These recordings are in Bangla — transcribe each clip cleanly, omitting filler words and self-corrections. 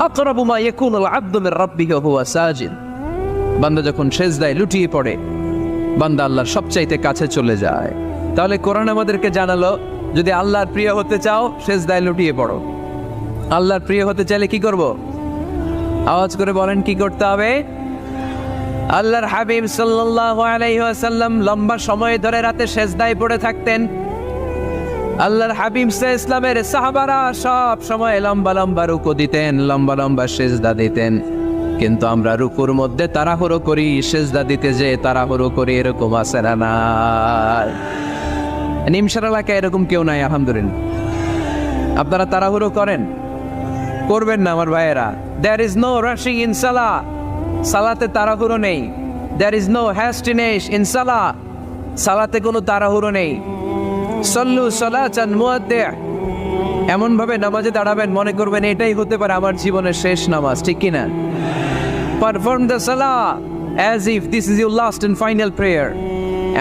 আকরাবু মা ইয়াকুনুল আবদু মির রাব্বিহি ওয়া হুয়া সাজিদ। বান্দা যখন সিজদায় লুটিয়ে পড়ে, বান্দা আল্লাহর সবচাইতে কাছে চলে যায়। তাহলে কোরআন আমাদেরকে জানালো, যদি আল্লাহর প্রিয় হতে চাও সিজদায় লুটিয়ে পড়ো। আল্লাহর প্রিয় হতে চাইলে কি করব? আওয়াজ করে বলেন কি করতে হবে? আল্লাহর হাবিব সাল্লাল্লাহু আলাইহি ওয়াসাল্লাম লম্বা সময় ধরে রাতে সিজদায় পড়ে থাকতেন। আল্লাহর হাবিব ইসলামের সাহাবারা সব সময় লম্বা লম্বা রুকু দিতেন, লম্বা লম্বা সিজদা দিতেন। কিন্তু আমরা রুকুর মধ্যে তাড়াহুড়ো করি, সিজদা দিতে যে তাড়াহুড়ো করি, এরকম আছে না? নাই। নিমসার এলাকায় এরকম কেউ নাই আলহামদুলিল্লাহ। আপনারা তাড়াহুড়ো করেন? করবেন না আমার ভাইয়েরা। There is no rushing in salah. সালাতে তাড়াহুড়ো নেই। There is no hastiness in salah. সালাতে কোনো তাড়াহুড়ো নেই। সল্লু সালাতান মুআদ্দি'। এমন ভাবে নামাজে দাঁড়াবেন মনে করবেন এটাই হতে পারে আমার জীবনের শেষ নামাজ, ঠিক কি না? Perform the salah as if this is your last and final prayer.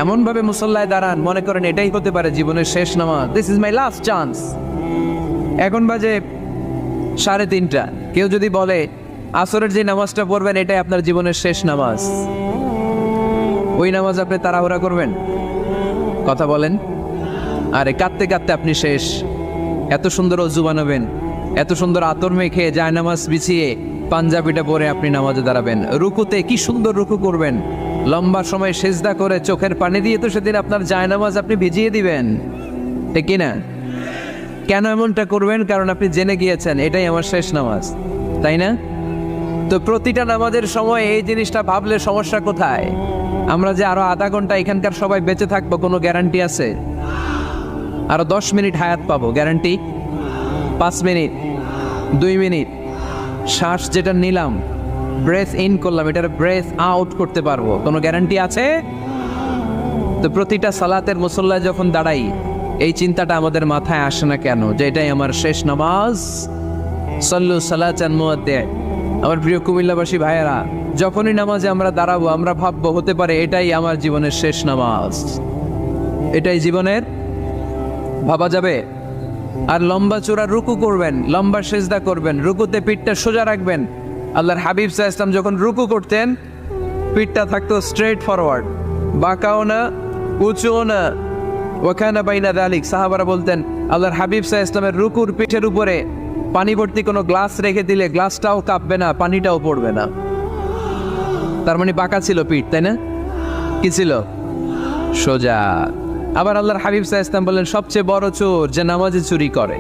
এমন ভাবে মুসল্লায় দাঁড়ান মনে করেন এটাই হতে পারে জীবনের শেষ নামাজ। This is my last chance. এখন বাজে 3:30। কেউ যদি বলে আসরের যে নামাজটা পড়বেন এটাই আপনার জীবনের শেষ নামাজ, ওই নামাজ আপনি তাড়াহুড়া করবেন? কথা বলেন। আরে কাঁদতে কাঁদতে আপনি শেষ। এত সুন্দর অজু বানাবেন, এত সুন্দর আতর মেখে জায়নামাজ বিছিয়ে পাঞ্জাবিটা পরে আপনি নামাজে দাঁড়াবেন। রুকুতে কি সুন্দর রুকু করবেন, লম্বা সময় সিজদা করে চোখের পানি দিয়ে তো সেদিন আপনার জায়নামাজ আপনি ভিজিয়ে দিবেন, ঠিক কি না? কেন এমনটা করবেন? কারণ আপনি জেনে গিয়েছেন এটাই আমার শেষ নামাজ, তাই না? তো প্রতিটা নামাজের সময় এই জিনিসটা ভাবলে সমস্যা কোথায়? আমরা যে আরো আধা ঘন্টা এখানকার সবাই বেঁচে থাকবো কোনো গ্যারান্টি আছে? আরো 10 মিনিট হায়াত পাবো, গ্যারান্টি? 5 মিনিট, 2 মিনিট শ্বাস যেটা নিলাম, ব্রেথ ইন করলাম, এটার ব্রেথ আউট করতে পারবো, কোনো গ্যারান্টি আছে? তো প্রতিটা সালাতের মুসল্লায় যখন দাঁড়াই এই চিন্তাটা আমাদের মাথায় আসে না কেন যে এটাই আমার শেষ নামাজ? সল্লু সালাতান মুআদ্দি'। আমার প্রিয় কুমিল্লাবাসী ভাইয়েরা, যখনই নামাজে আমরা দাঁড়াবো আমরা ভাববো হতে পারে এটাই আমার জীবনের শেষ নামাজ। এটাই জীবনের, ভাবা যাবে? আর লম্বা চূড়া রুকু করবেন, লম্বা সিজদা করবেন, রুকুতে পিঠটা সোজা রাখবেন। আল্লাহর হাবিব সাল্লাল্লাহু আলাইহি ওয়াসাল্লাম যখন রুকু করতেন পিঠটা থাকতো স্ট্রেট ফরওয়ার্ড, বাঁকাও না উঁচুও না। ওয়াকানা বাইনা যালিক। সাহাবারা বলতেন আল্লাহর হাবিব সাল্লাল্লাহু আলাইহি ওয়াসাল্লামের রুকুর পিঠের উপরে পানি ভর্তি কোনো গ্লাস রেখে দিলে গ্লাসটাও কাঁপবে না, পানিটাও পড়বে না। তার মানে বাঁকা ছিল পিঠ, তাই না? কি ছিল? সোজা। আবার আল্লাহর হাবিব সাল্লাল্লাহু আলাইহি ওয়াসাল্লাম বললেন সবচেয়ে বড় চোর যে নামাজে চুরি করে।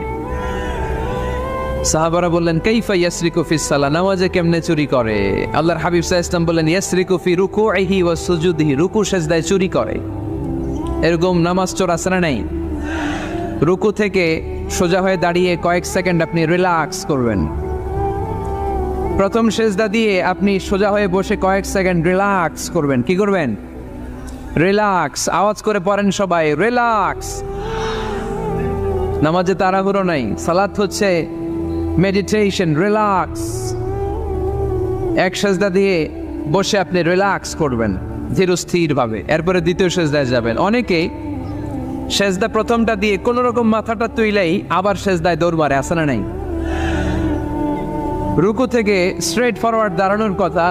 সাহাবারা বললেন কাইফা ইয়াসরিকু ফিস সালাহ, নামাজে কেমনে চুরি করে? আল্লাহর হাবিব সাল্লাল্লাহু আলাইহি ওয়াসাল্লাম বললেন ইয়াসরিকু ফি রুকুইহি ওয়া সুজুদিহি, রুকু সিজদায় চুরি করে। এরকম নামাজ চোর আছে না নাই? রুকু থেকে সোজা হয়ে দাঁড়িয়ে কয়েক সেকেন্ড আপনি রিল্যাক্স করবেন। প্রথম সিজদা দিয়ে আপনি সোজা হয়ে বসে কয়েক সেকেন্ড রিল্যাক্স করবেন। কি করবেন? রিল্যাক্স। আওয়াজ করে পড়েন সবাই, রিল্যাক্স। নামাজে তাড়াহুড়ো নাই, সালাত হচ্ছে মেডিটেশন, রিল্যাক্স। এক সিজদা দিয়ে বসে আপনি রিল্যাক্স করবেন ধীর স্থির ভাবে, এরপরে দ্বিতীয় সিজদায় যাবেন। অনেকে সিজদা প্রথমটা দিয়ে কোনো রকম মাথাটা তুইলেই আবার সিজদায় দৌড় মারে, আছে না নাই? রুকু থেকে স্ট্রেট ফরওয়ার্ড দাঁড়ানোর কথা,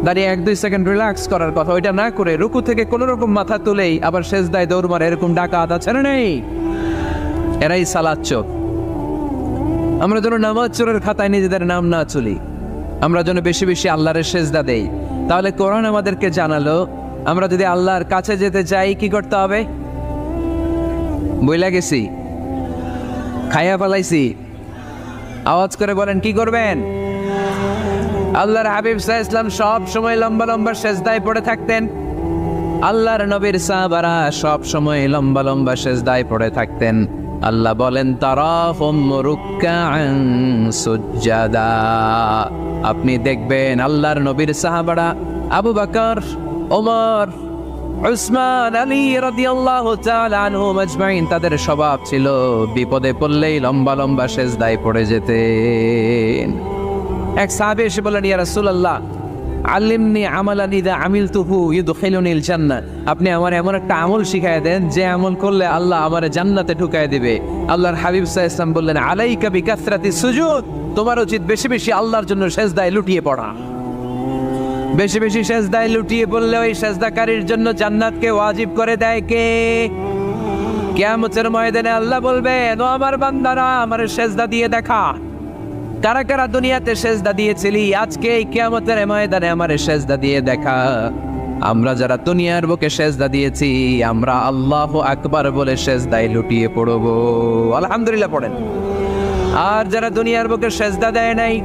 দাঁড়িয়ে 1-2 সেকেন্ড রিল্যাক্স করার কথা, ওইটা না করে রুকু থেকে কোনো রকম মাথা তুলেই আবার সিজদায় দৌড় মারে, এরকম ডাকাত আছে না নাই? এরাই সালাত চোর। আমরা যেন নামাজ চোরের খাতায় নিজেদের নাম না চলি, আমরা যেন বেশি বেশি আল্লাহর সিজদা দেই। তাহলে কোরআন আমাদেরকে জানালো আমরা যদি আল্লাহর কাছে যেতে চাই কি করতে হবে? বইলা গেছি, খাইয়া ফেলাইছি, আওয়াজ করে বলেন কি করবেন? আল্লাহর হাবিব সাল্লাল্লাহু আলাইহি ওয়াসাল্লাম সব সময় লম্বা লম্বা সিজদায় পড়ে থাকতেন। আল্লাহর নবীর সাহাবারা সব সময় লম্বা লম্বা সিজদায় পড়ে থাকতেন। আল্লাহ বলেন তারাহুম রুকআন সুজদা। আপনি দেখবেন আল্লাহর নবীর সাহাবারা আবু বকর, ওমর, উসমান, আলী রাদিয়াল্লাহু তাআলা আনহুম আজমাইন, তাদের স্বভাব ছিল বিপদে পড়লেই লম্বা লম্বা সিজদায় পড়ে যেতেন। এক সাহাবী এসে বললেন ইয়া রাসূলুল্লাহ আল্লিমনি আমালান ইযা আমিলতুহু ইউদখিলুনিল জান্নাহ, আপনি আমার এমন একটা আমল শিখায় দেন যে আমল করলে আল্লাহ আমারে জান্নাতে ঢুকায় দিবে। আল্লাহর হাবিব সাল্লাল্লাহু আলাইহি ওয়াসাল্লাম বললেন আলাইকা বিকাসরাতিস সুজুদ, তোমার উচিত বেশি বেশি আল্লাহর জন্য সেজদায় লুটিয়ে পড়া। বেশি বেশি সেজদায় লুটিয়ে পড়লে ওই সেজদাকারীর জন্য জান্নাতকে ওয়াজিব করে দেয় কে? কিয়ামতের ময়দানে আল্লাহ বলবেন, ও আমার বান্দারা, আমার সেজদা দিয়ে দেখা। কারা কারা দুনিয়াতে সেজদা দিয়েছিলি, আজকে এই কিয়ামতের ময়দানে আমার সেজদা দিয়ে দেখা। আমরা যারা দুনিয়ার বুকে সেজদা দিয়েছি, আমরা আল্লাহু আকবার বলে সেজদায় লুটিয়ে পড়বো। আলহামদুলিল্লাহ পড়েন। আর যারা দুনিয়ার বুকে সেজদা দেয় নাই,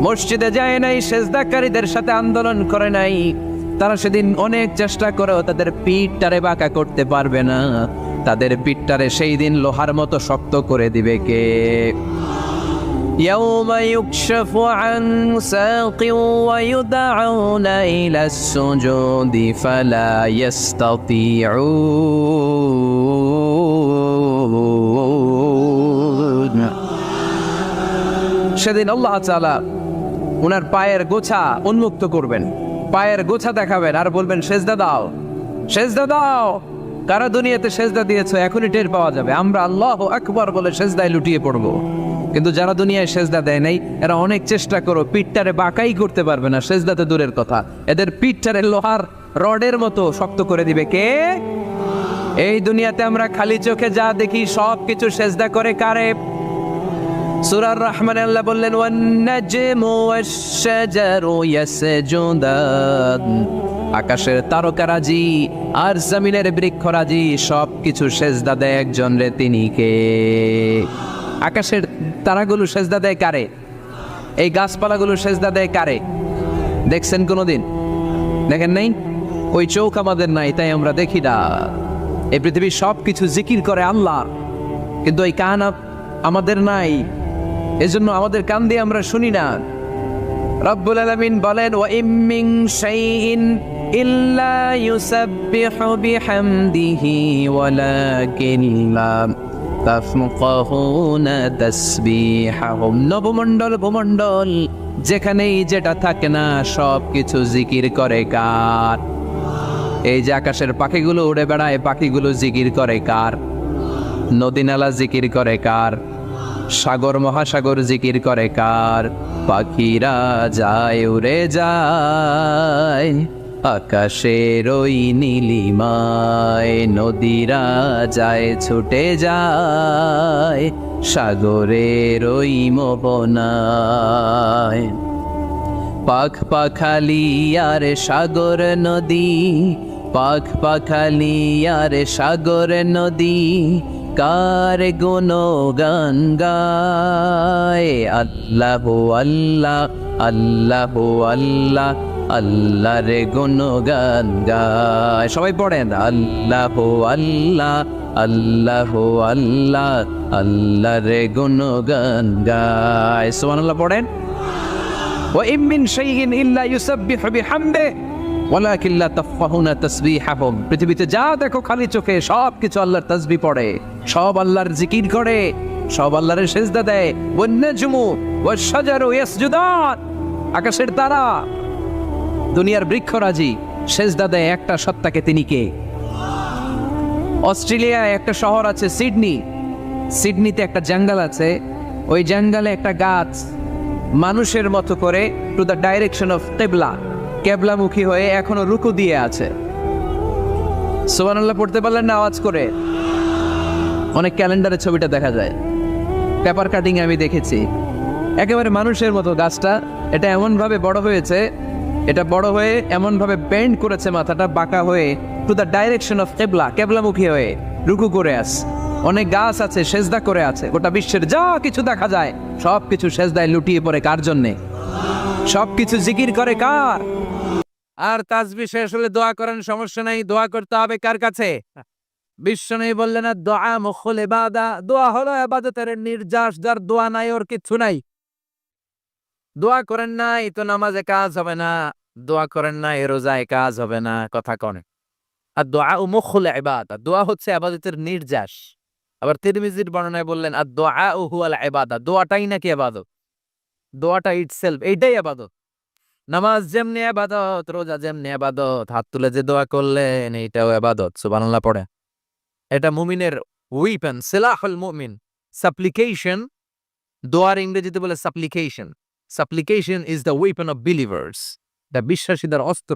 মসজিদে যায় নাই, সেজদাকারীদের সাথে আন্দোলন করে নাই, তারা সেদিন অনেক চেষ্টা করেও তাদের পিঠটারে বাঁকা করতে পারবে না। তাদের পিঠটারে সেই দিন লোহার মতো শক্ত করে দিবে কে? يوم يكشف عن ساق ويدعون إلى السجود فلا يستطيعون। সেদিন আল্লাহ তাআলা ওনার পায়ের গোছা উন্মুক্ত করবেন, পায়ের গোছা দেখাবেন আর বলবেন, সেজদা দাও, সেজদা দাও। কারা দুনিয়াতে সেজদা দিয়েছো এখনই টের পাওয়া যাবে। আমরা আল্লাহু আকবার বলে সেজদায় লুটিয়ে পড়বো। কিন্তু যারা দুনিয়ায় সেজদা দেয় নাই, এরা অনেক চেষ্টা করো, পিঠটারে বাঁকাই করতে পারবে না। সেজদাতে দূরের কথা, এদের পিঠটারে লোহার রডের মতো শক্ত করে দিবে কে? এই দুনিয়াতে আমরা খালি চোখে যা দেখি সব কিছু সেজদা করে কারে? সূরা রহমানে আল্লাহ বললেন, ওয়ান নাজমু ওয়াশ-শাজারু ইয়াসজুদান। আকাশের তারকারাজি আর জমিনের বৃক্ষরাজি সব কিছু সেজদা দেয় একজন রে, তিনি কে? আকাশের তারাগুলো সেজদা দেয় কারে? এই গাছপালাগুলো সেজদা দেয় কারে? দেখছেন কোনোদিন? দেখেন নাই? ওই চোখ আমাদের নাই, তাই আমরা দেখি না। এই পৃথিবীর সব কিছু জিকির করে আল্লাহ, কিন্তু ওই কান আমাদের নাই, এজন্য আমাদের কান দিয়ে আমরা শুনি না। রব্বুল আলামিন বলেন, ওয়া ইম মিন শাইইন ইল্লা ইউসাব্বিহু বিহামদিহি ওয়ালাকিন লা তাফকাহুনা তাসবিহাহুম। নবমণ্ডল ভূমণ্ডল যেখানেই যেটা থাকে না, সব কিছু জিকির করে কার? এই যে আকাশের পাখিগুলো উড়ে বেড়ায়, পাখিগুলো জিকির করে কার? নদী নালা জিকির করে কার? সাগর মহাসাগর জিকির করে কার? পাখিরা যায় উড়ে যায় আকাশের ওই নীলিমায়, নদীরা যায় ছুটে যায় সাগরের ওই মোহনায়। পাখ পাখালি আর সাগর নদী, পাখ পাখালি আর সাগর নদী, কার গুণগান গায়? আল্লাহ আল্লাহ আল্লাহ আল্লাহ, আল্লাহর গুণগান গায়। সবাই পড়েন, আল্লাহ আল্লাহ আল্লাহ আল্লাহ, আল্লাহর গুণগান গায়। সুবহানাল্লাহ পড়েন। ওয়া ইম মিন শাইইন ইল্লা ইউসাব্বিহু বিহামদিহি ওয়ালাকিন লা তাফকাহুনা তাসবিহাহুম। পৃথিবীতে যা দেখো খালি চোখে সব কিছু আল্লাহর তাসবিহ পড়ে, সব আল্লাহর জিকির করে, সব আল্লাহর সেজদা দেয়। ওয়ান নাজমু ওয়াশ-শাজারু ইয়াসজুদান। আকাশের তারা, দুনিয়ার বৃক্ষরাজি সেজদা দেয় একটা সত্তাকে, তিনি কে? অস্ট্রেলিয়ায় একটা শহর আছে সিডনি, সিডনিতে একটা জঙ্গল আছে, ওই জঙ্গলে একটা গাছ মানুষের মতো করে টু দ্য ডাইরেকশন অফ কিবলা, কেবলামুখী হয়ে এখনো রুকু দিয়ে আছে। সুবহানাল্লাহ পড়তে পারলেন না আওয়াজ করে? অনেক ক্যালেন্ডারে ছবিটা দেখা যায়, পেপার কাটিং আমি দেখেছি। একেবারে মানুষের মতো গাছটা, এটা এমন ভাবে বড় হয়েছে, এটা বড় হয়ে এমন ভাবে বেন্ড করেছে, মাথাটা বাঁকা হয়ে টু দ্য ডাইরেকশন অফ কিবলা, কেবলামুখী হয়ে রুকু করে আছে। অনেক গাছ আছে সেজদা করে আছে। গোটা বিশ্বের যা কিছু দেখা যায় সব কিছু সেজদায় লুটিয়ে পড়ে কার জন্যে? সব কিছু জিকির করে কার? আর তাসবিহ শেষ হলে দোয়া করেন, সমস্যা নাই। দোয়া করতে হবে কার কাছে? বিশ্বনবী বললেন, দোয়া মুখুল ইবাদা, দোয়া হলো ইবাদতের নির্যাস। যার দোয়া নাই ওর কিচ্ছু নাই। দোয়া করেন নাই তো নামাজে কাজ হবে না, দোয়া করেন নাই রোজায় কাজ হবে না। কথা কনে আর দোয়া মুখুল ইবাদা, দোয়া হচ্ছে ইবাদতের নির্যাস। আবার তিরমিজির বর্ণনায় বললেন, আর দোয়া হুয়াল ইবাদা, দোয়াটাই নাকি ইবাদত, দোয়াটা ইটসেলফ এইটাই ইবাদত। নামাজ যেমনি ইবাদত, রোজা যেমনি ইবাদত, হাত তুলে যে দোয়া করলেন এইটাও ইবাদত। সুবহানাল্লাহ পড়ে। এটা মুমিনের উইপেন, সিলাহুল মুমিন। সাপ্লিকেশন দোয়ার ইংরেজিতে বলে supplication. Supplication is the weapon of believers, the বিশ্বাসীদের অস্ত্র।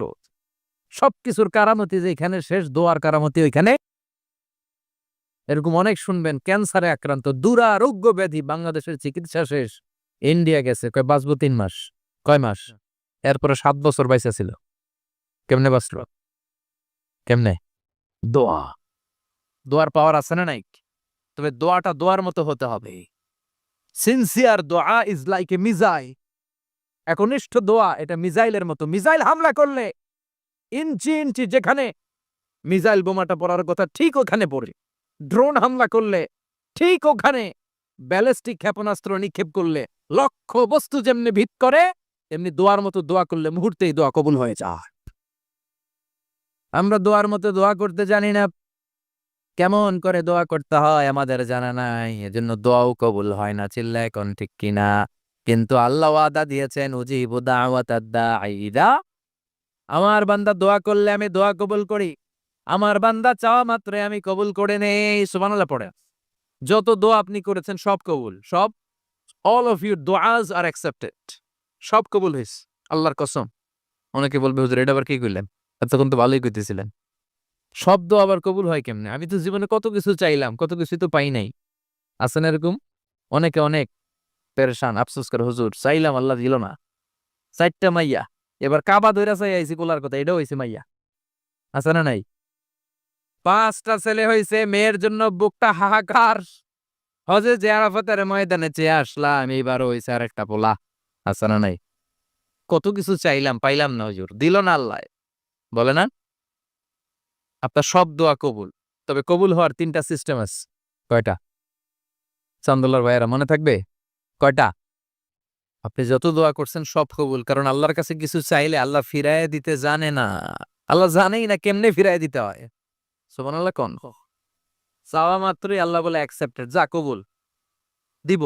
সবকিছুর কারামতি যেখানে শেষ, দোয়ার কারামতি ওইখানে। এরকম অনেক শুনবেন, ক্যান্সারে আক্রান্ত, দুরারোগ্য ব্যাধি, বাংলাদেশের চিকিৎসা শেষ, ইন্ডিয়া গেছে, কয় বাঁচবো 3 মাস, কয় মাস, এরপরে 7 বছর বাইসা ছিল। কেমনে বাঁচল? কেমনে? দোয়া। দোয়ার পাওয়ার আছে না নাই? তবে দোয়াটা দোয়ার মতো হতে হবে। সিনসিয়ার দোয়া ইজ লাইক এ মিসাইল। একনিষ্ঠ দোয়া এটা মিসাইলের মতো। মিসাইল হামলা করলে ইঞ্চি ইঞ্চি যেখানে মিসাইল বোমাটা পড়ার কথা ঠিক ওখানে পড়ে। ড্রোন হামলা করলে ঠিক ওখানে, ব্যালিস্টিক ক্ষেপণাস্ত্র নিক্ষেপ করলে লক্ষ্য বস্তু যেমনি ভিত করে, এমনি দোয়ার মতো দোয়া করলে মুহূর্তেই দোয়া কবুল হয়ে যায়। আমরা দোয়ার মতো দোয়া করতে জানি না। কেমন করে দোয়া করতে হয় আমাদের জানা নাই, এজন্য দোয়াও কবুল হয় না। চিল্লায় কোন ঠিক কিনা? কিন্তু আল্লাহ ওয়াদা দিয়েছেন, উজিবু দাওয়াতাদ দাঈ ইযা, আমার বান্দা দোয়া করলে আমি দোয়া কবুল করি। আমার বান্দা চাওয়া মাত্রই আমি কবুল করে নেই। সুবহানাল্লাহ পড়ে। যত দোয়া আপনি করেছেন সব কবুল, সব। অল অফ ইউর দোয়াজ আর অ্যাকসেপ্টেড। সব কবুল হয়েছে, আল্লাহর কসম। অনেকে বলবে, হুজুর এটা আবার কি কইলেন? এতক্ষণ তো ভালোই কইতেছিলেন। সব দোয়া আবার কবুল হয় কেমনে? আমি তো জীবনে কত কিছু চাইলাম, কত কিছু তো পাই নাই। আছে না এরকম? অনেকে অনেক পেরেশান, আফসোস করে, হুজুর চাইলাম আল্লাহ দিল না। 4টা মাইয়া, এবার কাবা ধইরা চাই আইছি কোলার কথা, এটাও হইছে মাইয়া। আছে না নাই? 5টা ছেলে হইছে, মেয়ের জন্য বুকটা হাহাকার। হজে যে আরাফাতের ময়দানে চেয়ে আসলাম, এইবারও হইছে আর একটা পোলা। আছে না নাই? কত কিছু চাইলাম, পাইলাম না, হুজুর দিল না আল্লাহ। বলে না? আপনার সব দোয়া কবুল, তবে কবুল হওয়ার 3টা সিস্টেম আছে। কয়টা? চান্দুল্লার ভাইয়েরা মনে থাকবে? কয়টা? আপনি যত দোয়া করছেন সব কবুল, কারণ আল্লাহর কাছে কিছু চাইলে আল্লাহ ফিরায় দিতে জানে না। আল্লাহ জানেই না কেমনে ফিরায় দিতে হয়। সুবহানাল্লাহ কোন? চাওয়া মাত্রই আল্লাহ বলে অ্যাকসেপ্টেড, যা কবুল, দিব।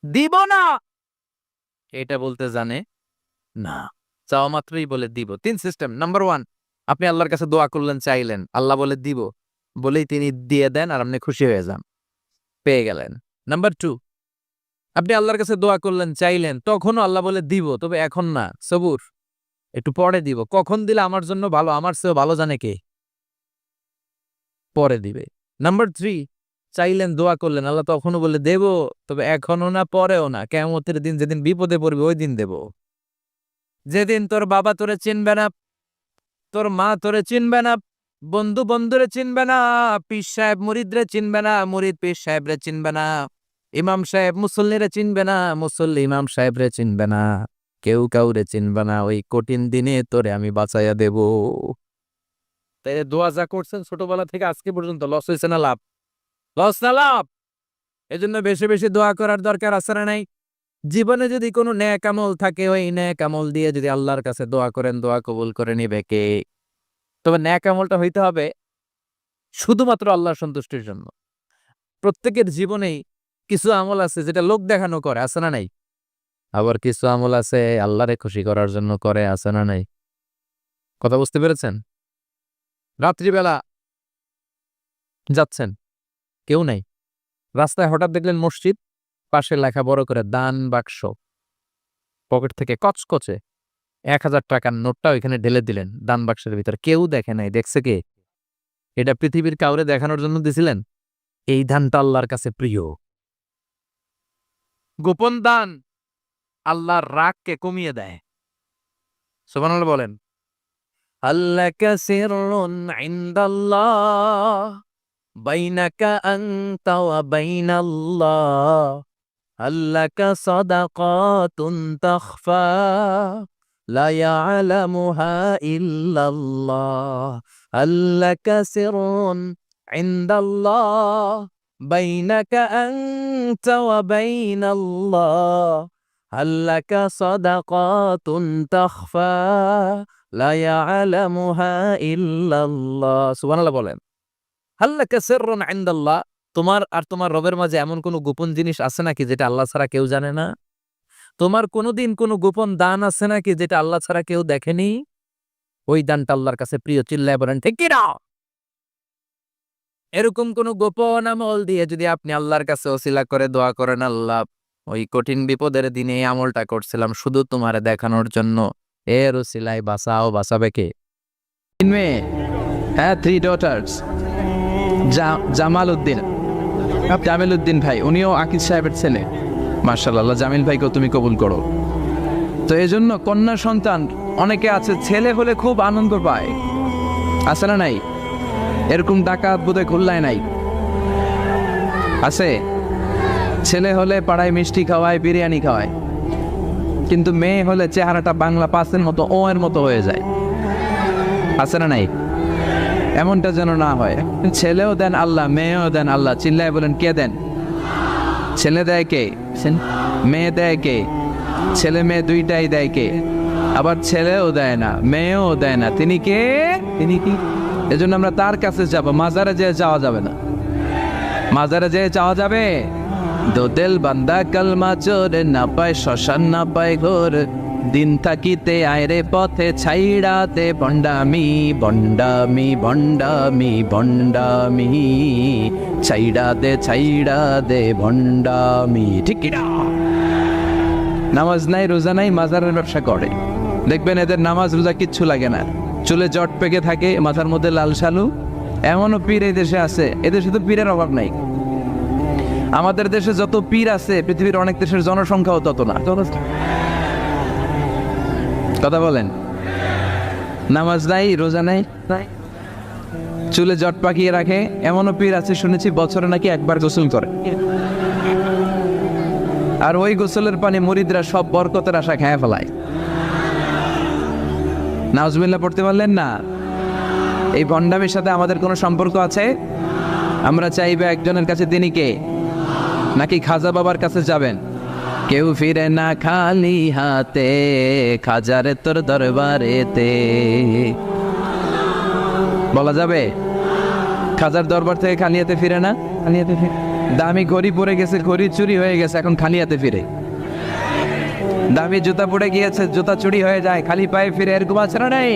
দিব না এটা বলতে জানে না, চাওয়া মাত্রই বলে দিব। 3 সিস্টেম। নাম্বার 1, আপনি আল্লাহর কাছে দোয়া করলেন, চাইলেন, আল্লাহ বলে দিব, বলেই তিনি দিয়ে দেন আর আপনি খুশি হয়ে যান, পেয়ে গেলেন। নাম্বার 2, আপনি আল্লাহর কাছে দোয়া করলেন, চাইলেন, তখনও আল্লাহ বলে দিব, তবে এখন না, সবুর, একটু পরে দিব। কখন দিলে আমার জন্য ভালো, আমার চেয়েও ভালো জানে কে, পরে দিবে। নাম্বার 3, চাইলেন, দোয়া করলেন, আল্লাহ তখনও বলে দেব, তবে এখনো না, পরেও না, কিয়ামতের দিন যেদিন বিপদে পড়বে ওই দিন দেব। যেদিন তোর বাবা তোরে চিনবে না, তোর মা তোরে চিনবে না, বন্ধু বন্ধুরে চিনবে না, পীর সাহেব মুরিদরে চিনবে না, মুরিদ পীর সাহেবরে চিনবে না, ইমাম সাহেব মুসল্লিরে চিনবে না, মুসল্লি ইমাম সাহেবরে চিনবে না, কেউ কাউরে চিনবে না। ওই কঠিন দিনে তোরে আমি বাঁচাইয়া দেব। তাই দোয়া যা করছেন ছোটবেলা থেকে আজকে পর্যন্ত, লস হয়েছে না লাভ? লস না লাভ? এজন্য বেশি বেশি দোয়া করার দরকার আছে না নাই? জীবনে যদি কোনো নেক আমল থাকে, ওই নেক আমল দিয়ে যদি আল্লাহর কাছে দোয়া করেন, দোয়া কবুল করে নিবে কে? তবে নেক আমলটা হইতে হবে শুধুমাত্র আল্লাহর সন্তুষ্টির জন্য। প্রত্যেকের জীবনেই কিছু আমল আছে যেটা লোক দেখানো করে, আছে না নাই? আবার কিছু আমল আছে আল্লাহরে খুশি করার জন্য করে, আছে না নাই? কথা বুঝতে পেরেছেন? রাত্রিবেলা যাচ্ছেন, কেউ নাই, রাস্তায় হঠাৎ দেখলেন মসজিদ, পাশে লেখা বড় করে দান বাক্স, পকেট থেকে কচকচে 1000 টাকার নোটটা ওইখানে ঢেলে দিলেন দান বাক্সের ভিতর। কেউ দেখে নাই, দেখছে কে? এটা পৃথিবীর কাউরে দেখানোর জন্য দিছিলেন? এই দানটা আল্লাহর কাছে প্রিয়। গোপন দান আল্লাহর রাগকে কমিয়ে দেয়। সুবহানাল্লাহ বলেন। আল্লাকা সিররুন ইনদাল্লাহ বাইনাকা আনতা ওয়া বাইনাল্লাহ, আল্লাকা সাদাকাতুন তাখফা লা ইয়ালামুহা ইল্লাল্লাহ, আল্লাকা সিররুন ইনদাল্লাহ বাইনাকা আনতা ওয়া বাইনাল্লাহ, আল্লাকা সাদাকাতুন তাখফা লা ইয়ালামুহা ইল্লাল্লাহ। সুবহানাল্লাহ বলেন। আল্লাকা সিররুন ইনদাল্লাহ, তোমার আর তোমার রবের মাঝে এমন কোনো গোপন জিনিস আছে নাকি যেটা আল্লাহ ছাড়া কেউ জানে না? তোমার কোনোদিন কোনো গোপন দান আছে নাকি যেটা আল্লাহ ছাড়া কেউ দেখেনি? ওই দানটা আল্লাহর কাছে প্রিয়। চিল্লায় বলেন ঠিক কি না? এরকম কোন গোপন আমল দিয়ে যদি আপনি আল্লাহর কাছে ওসিলা করে দোয়া করেন, আল্লাহ ওই কঠিন বিপদের দিনে এই আমলটা করছিলাম শুধু তোমারে দেখানোর জন্য। এর উসিলায় বাঁচাও, বাঁচাবে কে? 3 মেয়ে, হ্যাঁ 3 ডটার্স। জামাল উদ্দিন, জামিল উদ্দিন ভাই, উনিও আকিজ সাহেবের ছেলে। মাশাআল্লাহ, জামিল ভাইকেও তুমি কবুল করো। তো এই জন্য কন্যা সন্তান অনেকে আছে, ছেলে হলে খুব আনন্দ পায়, আছে না নাই? এরকম ডাকাত বোধহয় খুলনায় নাই, আছে? ছেলে হলে পাড়ায় মিষ্টি খাওয়ায়, বিরিয়ানি খাওয়ায়, কিন্তু মেয়ে হলে চেহারাটা বাংলা পাঁচের মতো, ও এর মতো হয়ে যায়, আছে না নাই? এমনটা যেন না হয়। ছেলেও দেন আল্লাহ, মেয়েও দেন আল্লাহ। চিল্লায় বলেন, কে দেন? ছেলে দেয় কে? মেয়ে দেয় কে? ছেলে মেয়ে দুইটাই দেয় কে? আবার ছেলেও দেয় না, মেয়েও দেয় না, তিনি কে? তিনি কি? এজন্য আমরা তার কাছে যাব, মাজারে যেয়ে যাওয়া যাবে না। মাজারে যেয়ে যাওয়া যাবে? দো দিল বান্দা কালমা চোর, না পায় শ্মশান না পায় ঘোর, দিন থাকিতে আয়রে পথে ছাইড়া দে বন্ডামি, বন্ডামি বন্ডামি বন্ডামি, ছাইড়া দে বন্ডামি। ঠিক কিনা? নামাজ নাই, রোজা নাই, মাজারের ব্যবসা করে। দেখবেন এদের নামাজ রোজা কিচ্ছু লাগে না, চুলে জট পেকে থাকে, মাথার মধ্যে লাল শালু। এমনও পীর এই দেশে আছে, এদেশে তো পীরের অভাব নাই। আমাদের দেশে যত পীর আছে, পৃথিবীর অনেক দেশের জনসংখ্যাও তত না। কথা বলেন, নামাজ নাই, রোজা নাই, চুলে জট পাকিয়ে রাখে। এমনও পীর আছে শুনেছি বছরে নাকি একবার গোসল করে, আর ওই গোসলের পানি মুরিদরা সব বরকতের আশা খেয়ে ফেলায়। নাউজুবিল্লাহ পড়তে পারলেন না? এই ভণ্ডামির সাথে আমাদের কোনো সম্পর্ক আছে? আমরা চাইবে একজনের কাছে, তিনি কে? নাকি খাজা বাবার কাছে যাবেন? কেউ ফিরে না খালি হাতে, খাজারে তোর দরবারেতে। বলা যাবে? খাজার দরবার থেকে খালি হাতে ফিরে না? খালি হাতে ফিরে? দামি ঘড়ি পড়ে গেছে, ঘড়ি চুরি হয়ে গেছে, এখন খালি হাতে ফিরে। দামি জুতা পড়ে গিয়েছে, জুতা চুরি হয়ে যায়, খালি পায়ে ফিরে। এরকম আছে না নাই?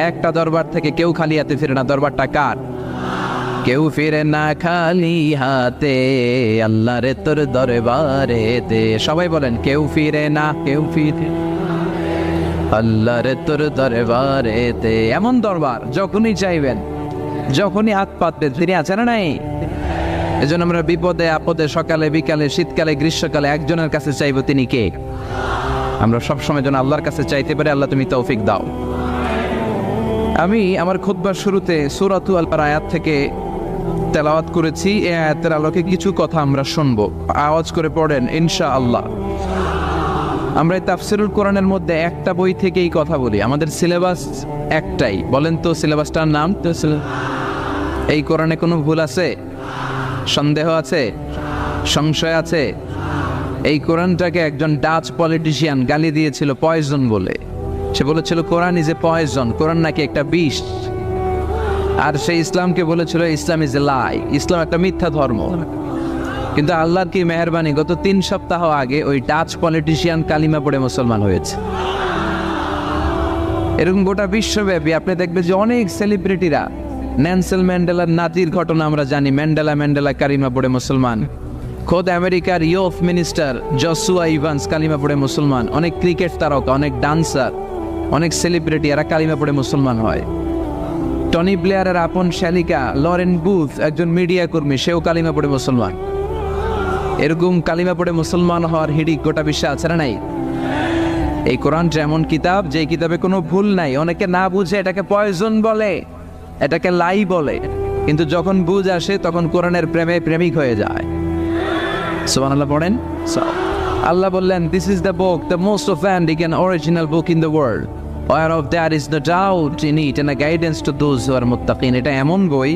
একটা দরবার থেকে কেউ খালি হাতে ফিরে না। দরবারটা কার? কেউ ফিরে না খালি হাতে, আল্লাহ রে তোর দরবারেতে। সবাই বলেন, কেউ ফিরে না, কেউ ফিরে, আল্লাহ রে তোর দরবারেতে। এমন দরবার যখনই চাইবেন, যখনই হাত পাতবেন, তিনি আছে না নাই? এজন্য আমরা বিপদে আপদে, সকালে বিকালে, শীতকালে গ্রীষ্মকালে একজনের কাছে চাইবো, তিনি কে? আমরা সবসময় যেন আল্লাহর কাছে চাইতে পারি। আল্লাহ তুমি তৌফিক দাও। আমি আমার খুতবার শুরুতে সূরাতুল আল আয়াত থেকে তেলাওয়াত করেছি। এই আয়াতের আলোকে কিছু কথা আমরা শুনবো, আওয়াজ করে পড়েন ইনশাআল্লাহ। আমরা এই তাফসিরুল কোরআনের মধ্যে একটা বই থেকেই কথা বলি, আমাদের সিলেবাস একটাই। বলেন তো সিলেবাসটার নাম? এই কোরআনে কোনো ভুল আছে? সন্দেহ আছে? সংশয় আছে? এই কোরআনটাকে একজন ডাচ পলিটিশিয়ান গালি দিয়েছিল পয়জন বলে। সে বলেছিল কোরআন ইজ এ পয়জন, কোরআন নাকি একটা বিষ। আর সে ইসলামকে বলেছিল ইসলাম ইজ এ লাই, ইসলাম একটা মিথ্যা ধর্ম। কিন্তু আল্লাহর কি মেহেরবানি, গত 3 সপ্তাহ আগে ওই ডাচ পলিটিশিয়ান কালিমা পড়ে মুসলমান হয়েছে। এরকম গোটা বিশ্বব্যাপী আপনি দেখবেন যে অনেক সেলিব্রিটিরা, নেলসন ম্যান্ডেলার নাতির ঘটনা আমরা জানি, ম্যান্ডেলা কালিমা পড়ে মুসলমান। খোদ আমেরিকার ইউথ মিনিস্টার জসুয়া ইভান্স কালিমা পড়ে মুসলমান। অনেক ক্রিকেট তারকা, অনেক ডান্সার, অনেক সেলিব্রিটি এরা কালিমা পড়ে মুসলমান হয়। টনি ব্লেয়ারের আপন শালিকা লরেন বুথ একজন মিডিয়া কর্মী, সেও কালিমা পড়ে মুসলমান। এরকম কালিমা পড়ে মুসলমান হওয়ার হিড়িক গোটা বিশ্বে আছে না নাই? এই কোরআনটা এমন কিতাব, যে কিতাবে কোনো ভুল নাই। অনেকে না বুঝে এটাকে পয়জন বলে, এটাকে লাই বলে, কিন্তু যখন বুঝ আসে তখন কোরআনের প্রেমে প্রেমিক হয়ে যায়। সুবহানাল্লাহ পড়েন। আল্লাহ বললেন, this is the book, the most authentic and original book in the world, whereof there is no doubt in it and a guidance to those who are muttaqin. এটা এমন বই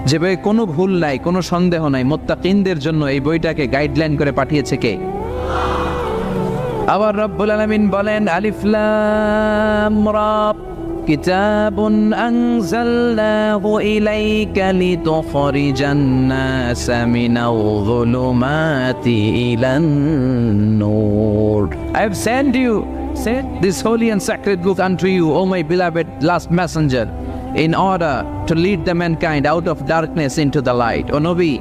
যে বই কোনো ভুল নাই, কোনো সন্দেহ নাই। মুত্তাকিনদের জন্য এই বইটাকে গাইডলাইন করে পাঠিয়েছে কে? আবার রব্বুল আলামিন বলেন, আলিফ লাম রা, কিতাবুন আনজালনাহু ইলাইকা লিতুখরিজান নাসা মিনাল যুলুমাতি ইলান নূর। I have sent you this holy and sacred book unto you, O my beloved last messenger, in order to lead the mankind out of darkness into the light. O Nabi,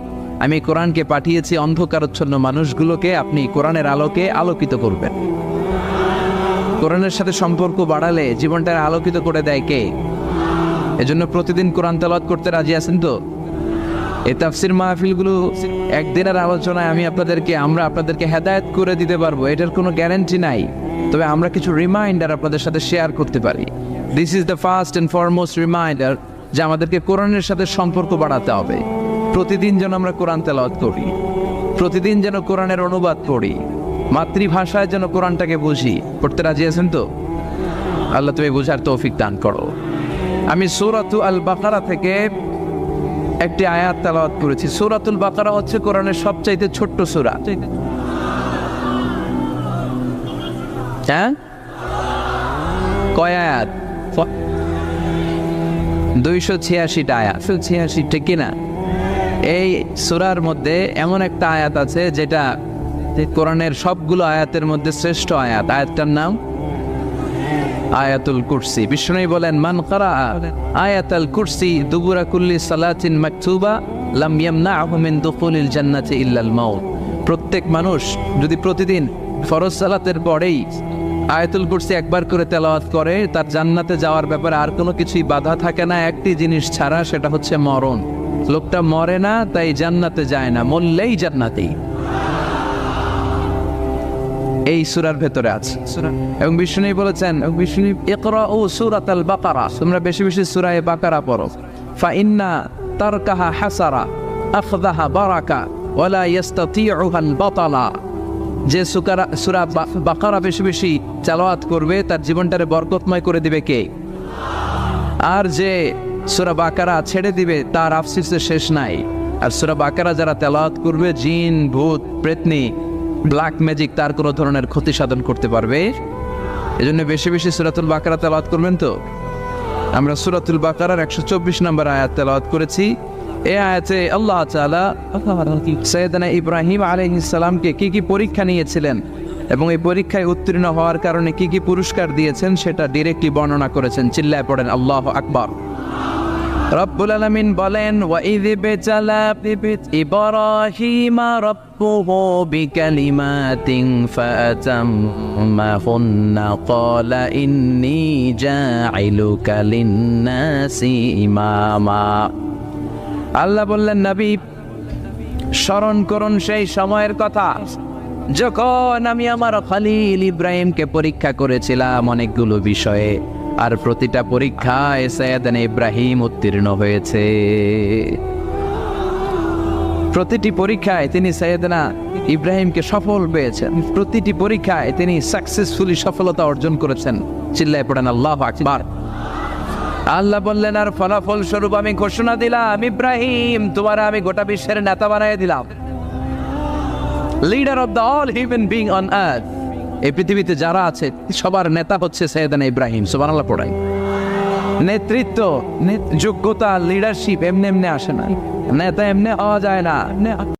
আমি কোরআনকে পাঠিয়েছি অন্ধকারচ্ছন্ন মানুষগুলোকে আপনি কোরআনের আলোকে আলোকিত করবেন। কোরআনের সাথে সম্পর্ক বাড়ালে জীবনটা আলোকিত করে দেয় কে? এজন্য প্রতিদিন কোরআন তেলাওয়াত করতে রাজি আছেন তো? এই তাফসির মাহফিলগুলো একদিনের আলোচনায় আমরা আপনাদেরকে হেদায়েত করে দিতে পারবো, এটার কোনো গ্যারান্টি নাই। তবে আমরা কিছু রিমাইন্ডার আপনাদের সাথে শেয়ার করতে পারি। This is the first and foremost reminder যে আমাদেরকে কোরআনের সাথে সম্পর্ক বাড়াতে হবে। প্রতিদিন যেন আমরা কোরআন তেলাওয়াত করি, প্রতিদিন যেন কোরআনের অনুবাদ পড়ি, মাতৃভাষায় যেন কোরআনটাকে বুঝি। পড়তে রাজি আছেন তো? আল্লাহ তুমি বুঝার তৌফিক দান করো। আমি সূরাতুল আল বাকারা থেকে একটি আয়াত তেলাওয়াত করেছি। সূরাতুল বাকারা হচ্ছে কোরআনের সবচাইতে ছোট্ট সূরা। হ্যাঁ, কয় আয়াত? 286টা আয়াত। 286 ঠিক কিনা? এই সূরার মধ্যে এমন একটা আয়াত আছে যেটা কোরআনের সবগুলো আয়াতের মধ্যে শ্রেষ্ঠ আয়াত। আয়াতটার নাম আয়াতুল কুরসি। বিষ্ণু বলেন, মান কারা আয়াতুল কুরসি দুবুরা কুল্লি সালাতিন মাকতুবা লাম ইয়ামনাহু মিন দুখুলিল জান্নাতি ইল্লাল মাউত। প্রত্যেক মানুষ যদি প্রতিদিন ফরজ সালাতের পরেই আয়াতুল কুরসি একবার করে তেলাওয়াত করে, তার জান্নাতে যাওয়ার ব্যাপারে আর কোনো কিছুই বাধা থাকে না, একটি জিনিস ছাড়া, সেটা হচ্ছে মরণ। লোকটা মরে না, তাই জান্নাতে যায় না, মরলেই জান্নাতেই। এই সূরার ভেতরে আছে। এবং বিষ্ণু বলেছেন, ইকরাউ সূরাতাল বাকারা, তোমরা বেশি বেশি সূরা বাকারা পড়ো। ফাইন্না তারকাহা হাসারা আখযাহা বারাকা ওয়ালা ইস্তাতিউহাল বাতালা। যে সূরা বাকারা বেশি বেশি তেলাওয়াত করবে তার জীবনটারে বরকতময় করে দিবে কে? আর যে সূরা বাকারা ছেড়ে দিবে তার আফসোসের শেষ নাই। আর সূরা বাকারা যারা তেলাওয়াত করবে, জিন, ভূত, প্রেতনি, ব্ল্যাক ম্যাজিক তার কোনো ধরনের ক্ষতি সাধন করতে পারবে। এজন্য বেশি বেশি সূরাতুল বাকারা তেলাওয়াত করবেন তো? আমরা সূরাতুল বাকারার 124 নম্বর আয়াত তেলাওয়াত করেছি। এই আয়াতে আল্লাহ তাআলা সাইয়েদনা ইব্রাহিম আলাইহিস সালামকে কি কি পরীক্ষা নিয়েছিলেন এবং এই পরীক্ষায় উত্তীর্ণ হওয়ার কারণে কি কি পুরস্কার দিয়েছেন সেটা ডিরেক্টলি বর্ণনা করেছেন। চিল্লায় পড়েন আল্লাহু আকবার। রব্বুল আলামিন বলেন, ওয়াইয বিতালা ইব্রাহিমা রাব্বুহু বিকালিমাতিন ফাতাম্মাহুন্না ক্বালা ইন্নী জাইলুকা লিন-নাসি ইমামা। আল্লাহ বললেন, নবী স্মরণ করুন সেই সময়ের কথা যখন আমি আমার খলিল ইব্রাহিমকে পরীক্ষা করেছিলাম অনেকগুলো বিষয়ে, আর প্রতিটা পরীক্ষায় সাইয়েদনা ইব্রাহিম উত্তীর্ণ হয়েছে। প্রতিটি পরীক্ষায় তিনি সাইয়েদনা ইব্রাহিমকে সফল পেয়েছেন, প্রতিটি পরীক্ষায় তিনি সাকসেসফুলি সফলতা অর্জন করেছেন। চিল্লায় পড়েন আল্লাহু আকবার। আল্লাহ বললেন, আর ফলাফল স্বরূপ আমি ঘোষণা দিলাম, ইব্রাহিম তোমার আমি গোটা বিশ্বের নেতা বানিয়ে দিলাম, leader of the all human being on earth. এই পৃথিবীতে যারা আছে সবার নেতা হচ্ছে সাইয়েদনা ইব্রাহিম। সুবহানাল্লাহ পড়েন। নেতৃত্ব, যোগ্যতা, লিডারশিপ এমনি এমনি আসে না, নেতা এমনি হওয়া যায় না।